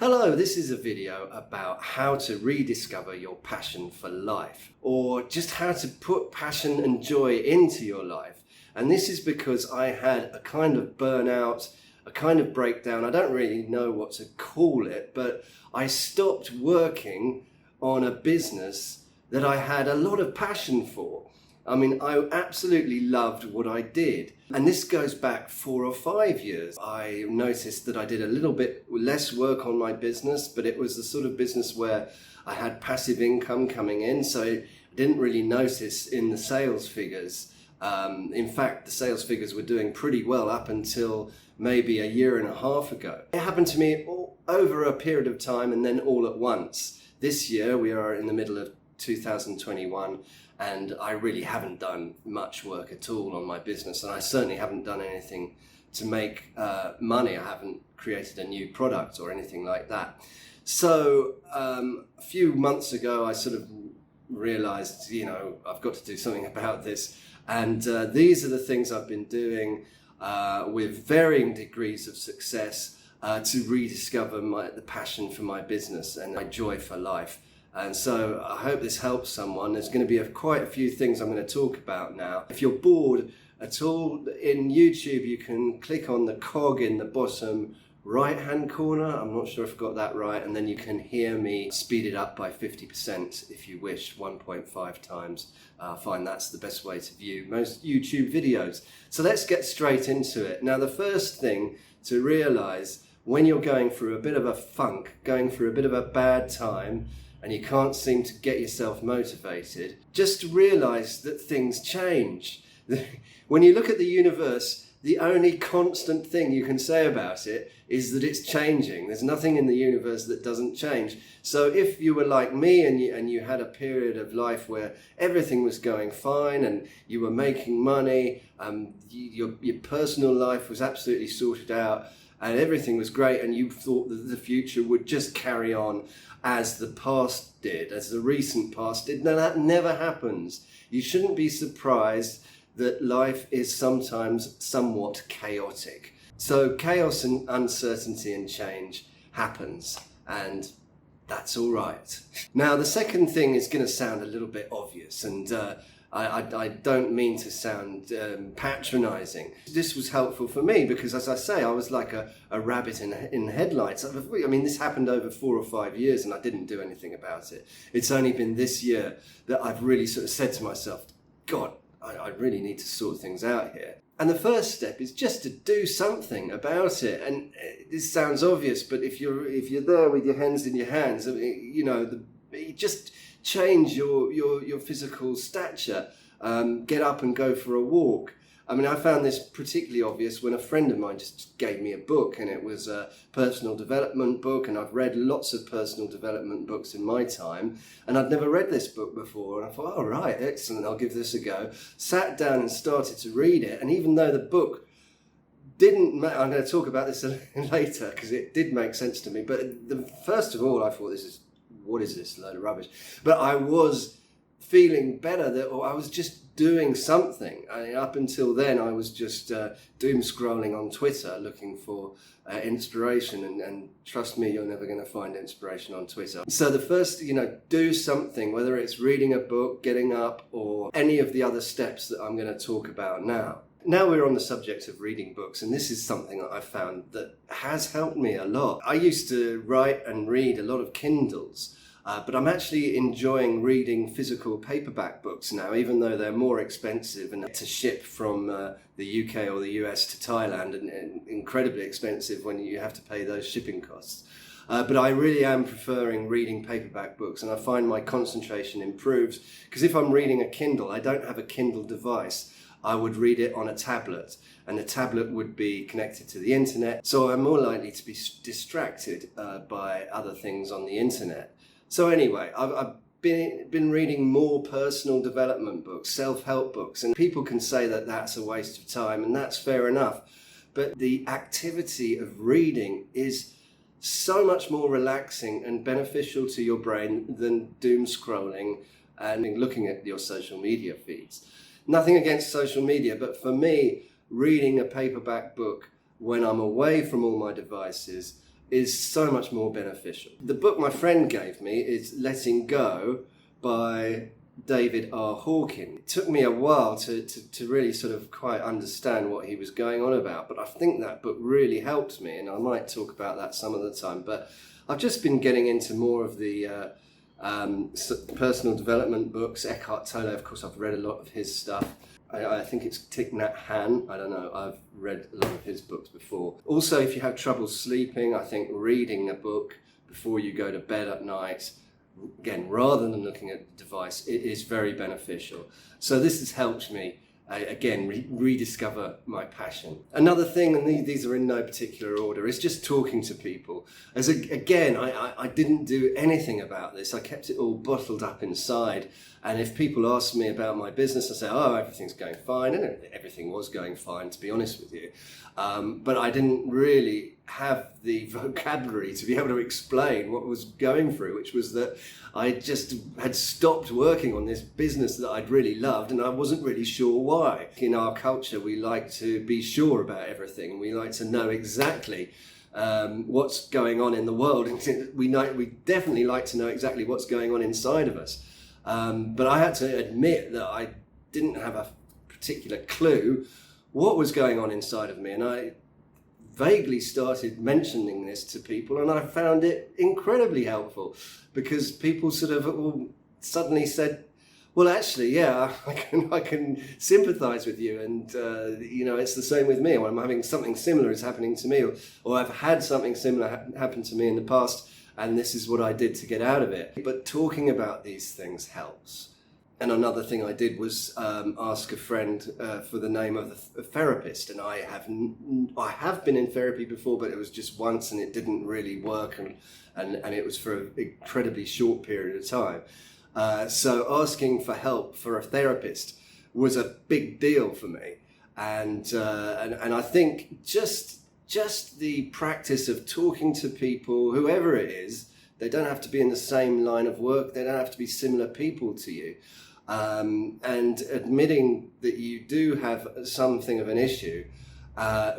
Hello, this is a video about how to rediscover your passion for life, or just how to put passion and joy into your life. And this is because I had a kind of burnout, a kind of breakdown. I don't really know what to call it, but I stopped working on a business that I had a lot of passion for. I mean, I absolutely loved what I did. And this goes back 4 or 5 years. I noticed that I did a little bit less work on my business, but it was the sort of business where I had passive income coming in. So I didn't really notice in the sales figures. In fact, the sales figures were doing pretty well up until maybe a year and a half ago. It happened to me over a period of time and then all at once. This year, we are in the middle of 2021. And I really haven't done much work at all on my business, and I certainly haven't done anything to make money. I haven't created a new product or anything like that. So a few months ago, I sort of realized, I've got to do something about this. And these are the things I've been doing with varying degrees of success to rediscover the passion for my business and my joy for life. And so I hope this helps someone. There's going to be quite a few things I'm going to talk about now. If you're bored at all, in YouTube you can click on the cog in the bottom right hand corner. I'm not sure if I got that right. And then you can hear me speed it up by 50% if you wish, 1.5 times. I find that's the best way to view most YouTube videos. So let's get straight into it. Now, the first thing to realize when you're going through a bit of a funk, going through a bit of a bad time, and you can't seem to get yourself motivated, just realize that things change. When you look at the universe, the only constant thing you can say about it is that it's changing. There's nothing in the universe that doesn't change. So if you were like me and you had a period of life where everything was going fine and you were making money, your personal life was absolutely sorted out and everything was great, and you thought that the future would just carry on as the past did, as the recent past did. No, that never happens. You shouldn't be surprised that life is sometimes somewhat chaotic. So chaos and uncertainty and change happens, and that's all right. Now, the second thing is going to sound a little bit obvious, and I don't mean to sound patronizing. This was helpful for me because, as I say, I was like a rabbit in headlights. I mean, this happened over 4 or 5 years and I didn't do anything about it. It's only been this year that I've really sort of said to myself, God, I really need to sort things out here. And the first step is just to do something about it. And this sounds obvious, but if you're there with your hands in your hands, just change your physical stature, get up and go for a walk. I mean, I found this particularly obvious when a friend of mine just gave me a book, and it was a personal development book, and I've read lots of personal development books in my time, and I'd never read this book before, and I thought, all right, excellent, I'll give this a go. Sat down and started to read it, and even though the book didn't I'm going to talk about this later because it did make sense to me, but first of all, I thought, what is this load of rubbish? But I was feeling better that I was just doing something. I mean, up until then, I was just doom scrolling on Twitter looking for inspiration. And trust me, you're never going to find inspiration on Twitter. So the first, do something, whether it's reading a book, getting up, or any of the other steps that I'm going to talk about now. Now we're on the subject of reading books, and this is something that I found that has helped me a lot. I used to write and read a lot of Kindles, but I'm actually enjoying reading physical paperback books now, even though they're more expensive and to ship from the UK or the US to Thailand, and incredibly expensive when you have to pay those shipping costs. But I really am preferring reading paperback books, and I find my concentration improves, because if I'm reading a Kindle, I don't have a Kindle device. I would read it on a tablet, and the tablet would be connected to the internet, so I'm more likely to be distracted by other things on the internet. So anyway, I've been reading more personal development books, self-help books, and people can say that that's a waste of time, and that's fair enough. But the activity of reading is so much more relaxing and beneficial to your brain than doom scrolling and looking at your social media feeds. Nothing against social media, but for me, reading a paperback book when I'm away from all my devices is so much more beneficial. The book my friend gave me is Letting Go by David R. Hawkins. It took me a while to really sort of quite understand what he was going on about, but I think that book really helped me, and I might talk about that some of the time. But I've just been getting into more of the personal development books. Eckhart Tolle, of course, I've read a lot of his stuff. I think it's Thich Nhat Hanh. I don't know. I've read a lot of his books before. Also, if you have trouble sleeping, I think reading a book before you go to bed at night, again, rather than looking at the device, it is very beneficial. So this has helped me, rediscover my passion. Another thing, and these are in no particular order, is just talking to people. Again, I didn't do anything about this. I kept it all bottled up inside. And if people ask me about my business, I say, oh, everything's going fine. And everything was going fine, to be honest with you. But I didn't really have the vocabulary to be able to explain what was going through, which was that I just had stopped working on this business that I'd really loved, and I wasn't really sure why. In our culture, we like to be sure about everything. We like to know exactly what's going on in the world. We definitely like to know exactly what's going on inside of us. But I had to admit that I didn't have a particular clue what was going on inside of me, and I vaguely started mentioning this to people, and I found it incredibly helpful, because people sort of suddenly said, well, actually, yeah, I can sympathize with you, and it's the same with me. When I'm having something similar is happening to me, or I've had something similar happen to me in the past, and this is what I did to get out of it. But talking about these things helps. And another thing I did was ask a friend for the name of a therapist, and I have been in therapy before, but it was just once, and it didn't really work, and it was for an incredibly short period of time. So asking for help for a therapist was a big deal for me, and I think just the practice of talking to people, whoever it is, they don't have to be in the same line of work, they don't have to be similar people to you, and admitting that you do have something of an issue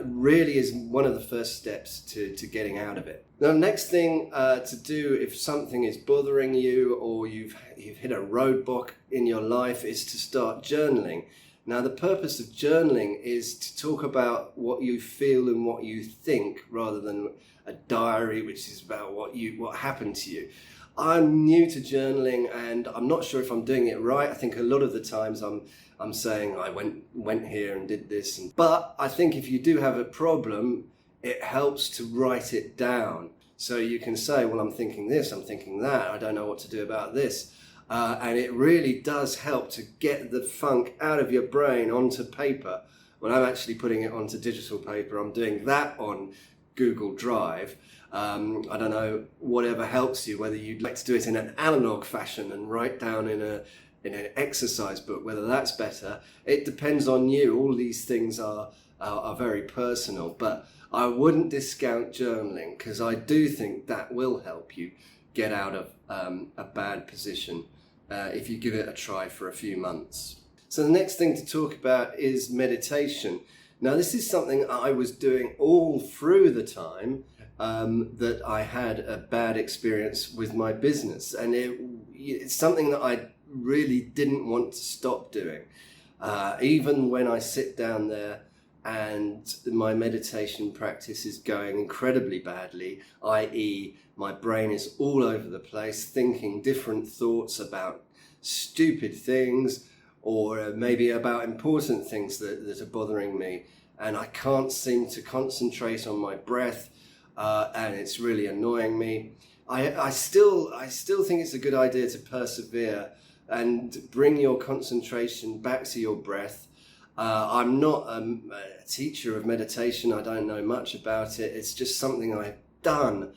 really is one of the first steps to getting out of it. Now, next thing to do if something is bothering you, or you've hit a roadblock in your life, is to start journaling. Now, the purpose of journaling is to talk about what you feel and what you think, rather than a diary, which is about what happened to you. I'm new to journaling, and I'm not sure if I'm doing it right. I think a lot of the times I'm saying I went here and did this, but I think if you do have a problem, it helps to write it down. So you can say, well, I'm thinking this, I'm thinking that, I don't know what to do about this. And it really does help to get the funk out of your brain onto paper. When I'm actually putting it onto digital paper, I'm doing that on Google Drive. I don't know, whatever helps you, whether you'd like to do it in an analog fashion and write down in an exercise book, whether that's better. It depends on you. All these things are very personal, but I wouldn't discount journaling, because I do think that will help you get out of a bad position if you give it a try for a few months. So the next thing to talk about is meditation. Now, this is something I was doing all through the time that I had a bad experience with my business, and it's something that I really didn't want to stop doing. Even when I sit down there and my meditation practice is going incredibly badly, i.e. my brain is all over the place thinking different thoughts about stupid things, or maybe about important things that are bothering me, and I can't seem to concentrate on my breath, and it's really annoying me. I still think it's a good idea to persevere and bring your concentration back to your breath. I'm not a teacher of meditation. I don't know much about it. It's just something I've done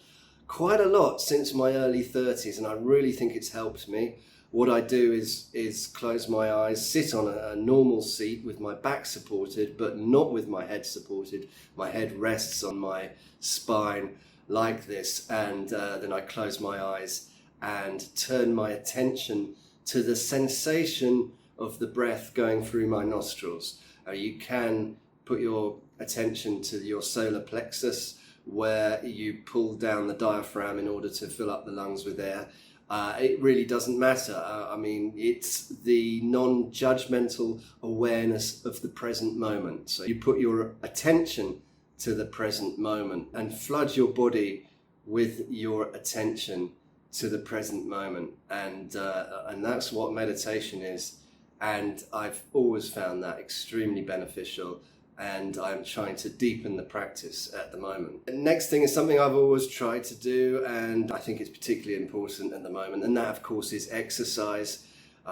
quite a lot since my early 30s, and I really think it's helped me. What I do is close my eyes, sit on a normal seat with my back supported, but not with my head supported. My head rests on my spine like this, and then I close my eyes and turn my attention to the sensation of the breath going through my nostrils. You can put your attention to your solar plexus, where you pull down the diaphragm in order to fill up the lungs with air. It really doesn't matter. I mean, it's the non-judgmental awareness of the present moment. So you put your attention to the present moment and flood your body with your attention to the present moment. And that's what meditation is. And I've always found that extremely beneficial. And I'm trying to deepen the practice at the moment. The next thing is something I've always tried to do, and I think it's particularly important at the moment, and that of course is exercise.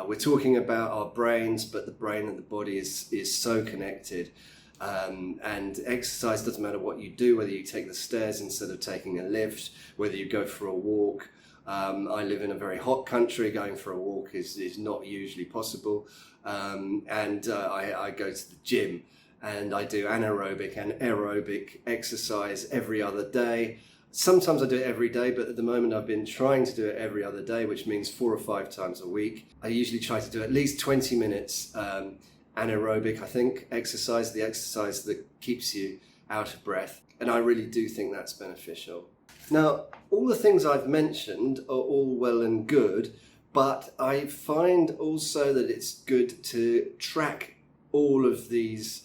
We're talking about our brains, but the brain and the body is so connected. And exercise doesn't matter what you do, whether you take the stairs instead of taking a lift, whether you go for a walk. I live in a very hot country. Going for a walk is not usually possible. I go to the gym. And I do anaerobic and aerobic exercise every other day. Sometimes I do it every day, but at the moment I've been trying to do it every other day, which means 4 or 5 times a week. I usually try to do at least 20 minutes anaerobic, I think, exercise, the exercise that keeps you out of breath. And I really do think that's beneficial. Now, all the things I've mentioned are all well and good, but I find also that it's good to track all of these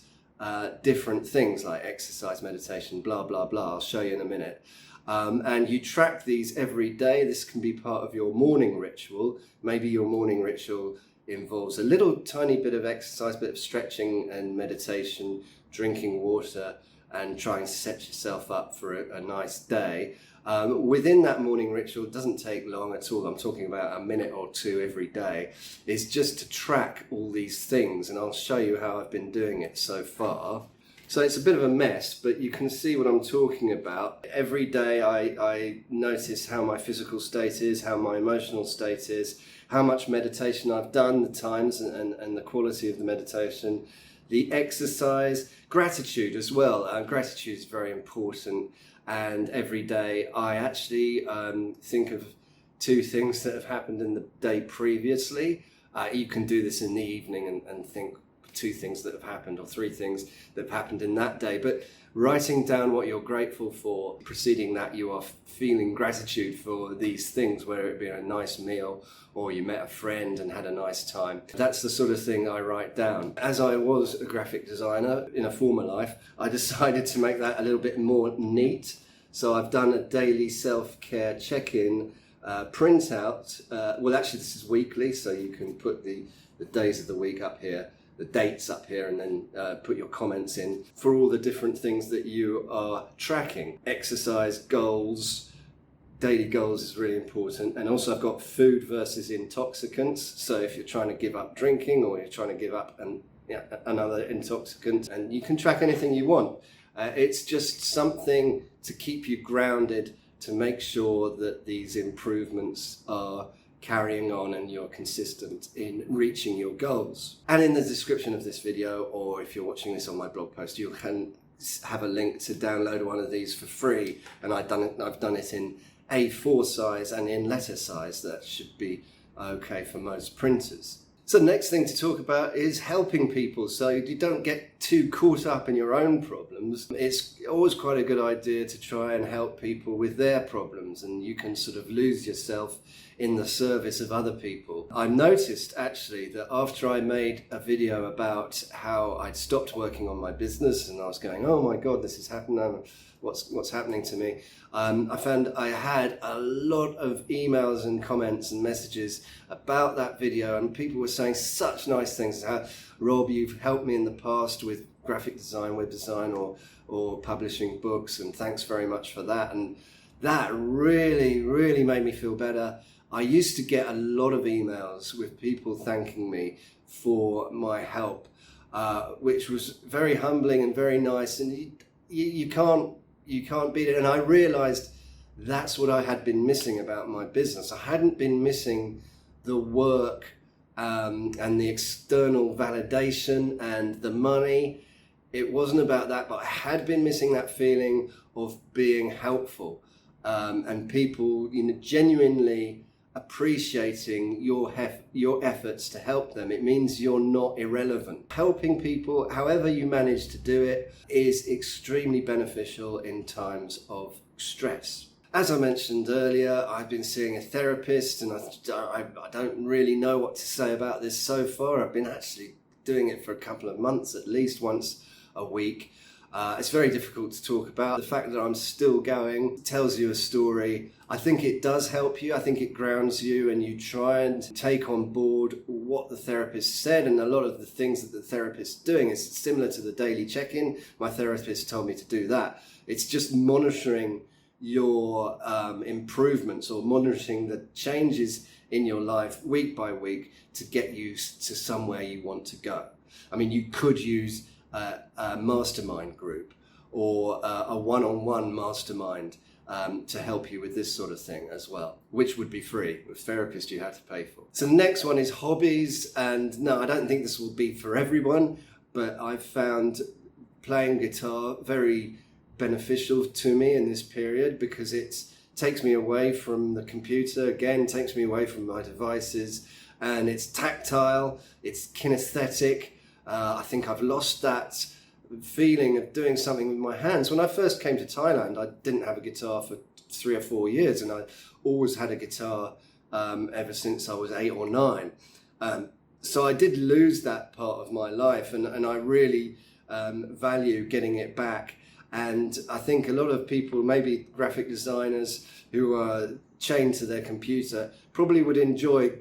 different things like exercise, meditation, blah, blah, blah. I'll show you in a minute. And you track these every day. This can be part of your morning ritual. Maybe your morning ritual involves a little tiny bit of exercise, bit of stretching and meditation, drinking water, and trying to set yourself up for a nice day. Within that morning ritual, it doesn't take long at all. I'm talking about a minute or two every day. It's just to track all these things, and I'll show you how I've been doing it so far. So it's a bit of a mess, but you can see what I'm talking about. Every day I notice how my physical state is, how my emotional state is, how much meditation I've done, the times and the quality of the meditation, the exercise, gratitude as well. Gratitude is very important. And every day I actually think of 2 things that have happened in the day previously. You can do this in the evening and think 2 things that have happened or 3 things that have happened in that day. But writing down what you're grateful for, preceding that you are feeling gratitude for these things, whether it be a nice meal or you met a friend and had a nice time. That's the sort of thing I write down. As I was a graphic designer in a former life, I decided to make that a little bit more neat. So I've done a daily self-care check-in printout. Well, actually this is weekly, so you can put the days of the week up here, the dates up here, and then put your comments in for all the different things that you are tracking. Exercise, goals, daily goals is really important. And also I've got food versus intoxicants. So if you're trying to give up drinking or you're trying to give up another intoxicant, and you can track anything you want. It's just something to keep you grounded, to make sure that these improvements are carrying on and you're consistent in reaching your goals. And in the description of this video, or if you're watching this on my blog post, you can have a link to download one of these for free. And I've done it in A4 size and in letter size. That should be okay for most printers. So the next thing to talk about is helping people, so you don't get too caught up in your own problems. It's always quite a good idea to try and help people with their problems, and you can sort of lose yourself in the service of other people. I noticed actually that after I made a video about how I'd stopped working on my business and I was going, oh my God, this has happened now, what's happening to me? I found I had a lot of emails and comments and messages about that video, and people were saying such nice things. How, Rob, you've helped me in the past with graphic design, web design, or publishing books, and thanks very much for that. And that really, really made me feel better. I used to get a lot of emails with people thanking me for my help, which was very humbling and very nice, and you can't beat it. And I realized that's what I had been missing about my business. I hadn't been missing the work and the external validation and the money. It wasn't about that, but I had been missing that feeling of being helpful, and people, genuinely appreciating your efforts to help them. It means you're not irrelevant. Helping people, however you manage to do it, is extremely beneficial in times of stress. As I mentioned earlier, I've been seeing a therapist, and I don't really know what to say about this so far. I've been actually doing it for a couple of months, at least once a week. It's very difficult to talk about. The fact that I'm still going tells you a story. I think it does help you. I think it grounds you, and you try and take on board what the therapist said. And a lot of the things that the therapist is doing is similar to the daily check-in. My therapist told me to do that. It's just monitoring your improvements, or monitoring the changes in your life week by week to get you to somewhere you want to go. I mean, you could use a mastermind group or a one-on-one mastermind to help you with this sort of thing as well, which would be free. With therapist you have to pay for. So the next one is hobbies, and no, I don't think this will be for everyone, but I've found playing guitar very beneficial to me in this period, because it takes me away from the computer, again, takes me away from my devices, and it's tactile, it's kinesthetic. I think I've lost that feeling of doing something with my hands. When I first came to Thailand, I didn't have a guitar for 3 or 4 years, and I always had a guitar ever since I was 8 or 9. So I did lose that part of my life, and I really value getting it back. And I think a lot of people, maybe graphic designers who are chained to their computer, probably would enjoy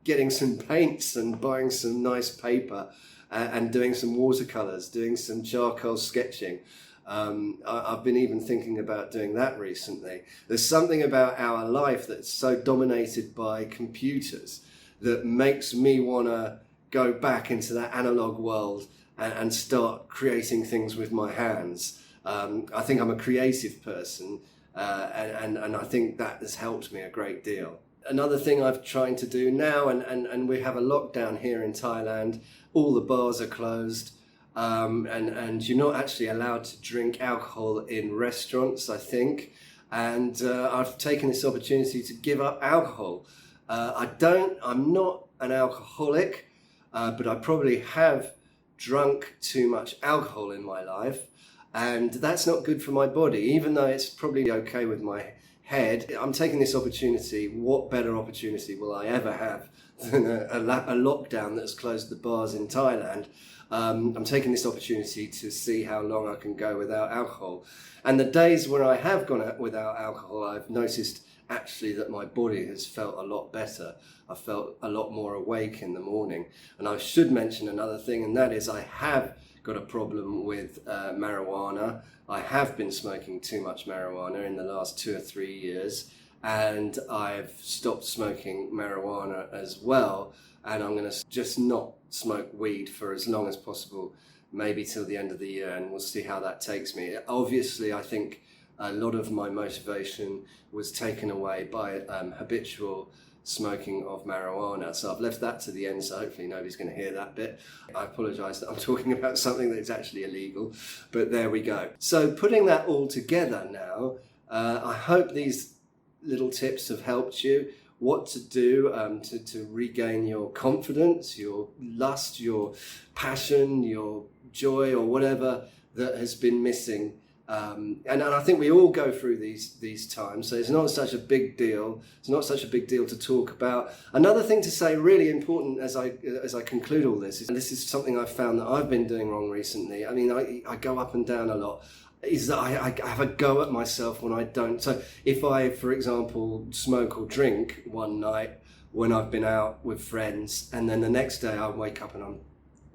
getting some paints and buying some nice paper and doing some watercolors, doing some charcoal sketching. I've been even thinking about doing that recently. There's something about our life that's so dominated by computers that makes me want to go back into that analog world and start creating things with my hands. I think I'm a creative person, and I think that has helped me a great deal. Another thing I've trying to do now, and we have a lockdown here in Thailand, all the bars are closed, and you're not actually allowed to drink alcohol in restaurants, I think. And I've taken this opportunity to give up alcohol. I'm not an alcoholic, but I probably have drunk too much alcohol in my life. And that's not good for my body, even though it's probably okay with my head. I'm taking this opportunity. What better opportunity will I ever have than a lockdown that's closed the bars in Thailand? I'm taking this opportunity to see how long I can go without alcohol. And the days when I have gone out without alcohol, I've noticed actually that my body has felt a lot better. I felt a lot more awake in the morning. And I should mention another thing, and that is I have got a problem with marijuana. I have been smoking too much marijuana in the last 2 or 3 years, and I've stopped smoking marijuana as well, and I'm going to just not smoke weed for as long as possible, maybe till the end of the year, and we'll see how that takes me. Obviously, I think a lot of my motivation was taken away by habitual smoking of marijuana, so I've left that to the end, so hopefully nobody's going to hear that bit. I apologise that I'm talking about something that's actually illegal, but there we go. So putting that all together now, I hope these little tips have helped you. What to do to regain your confidence, your lust, your passion, your joy, or whatever that has been missing. And I think we all go through these times, so it's not such a big deal. It's not such a big deal to talk about. Another thing to say, really important as I conclude all this, and this is something I've found that I've been doing wrong recently. I mean, I go up and down a lot. Is that I have a go at myself when I don't. So if I, for example, smoke or drink one night when I've been out with friends, and then the next day I wake up and I'm in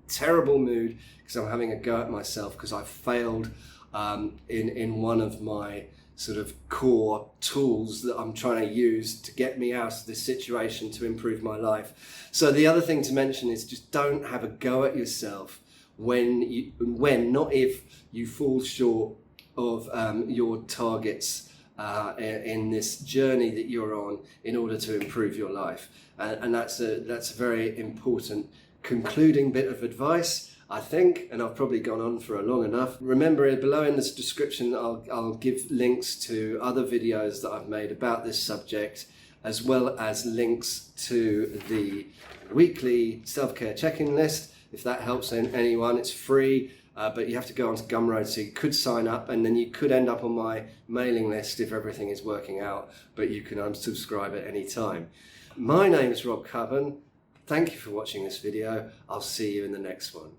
a terrible mood because I'm having a go at myself because I've failed in one of my sort of core tools that I'm trying to use to get me out of this situation to improve my life. So the other thing to mention is just don't have a go at yourself when not if you fall short of your targets in this journey that you're on in order to improve your life. And that's a very important concluding bit of advice, I think, and I've probably gone on for long enough. Remember, below in this description, I'll give links to other videos that I've made about this subject, as well as links to the weekly self-care check-in list. If that helps anyone, it's free, but you have to go onto Gumroad, so you could sign up and then you could end up on my mailing list if everything is working out, but you can unsubscribe at any time. My name is Rob Cubbon. Thank you for watching this video. I'll see you in the next one.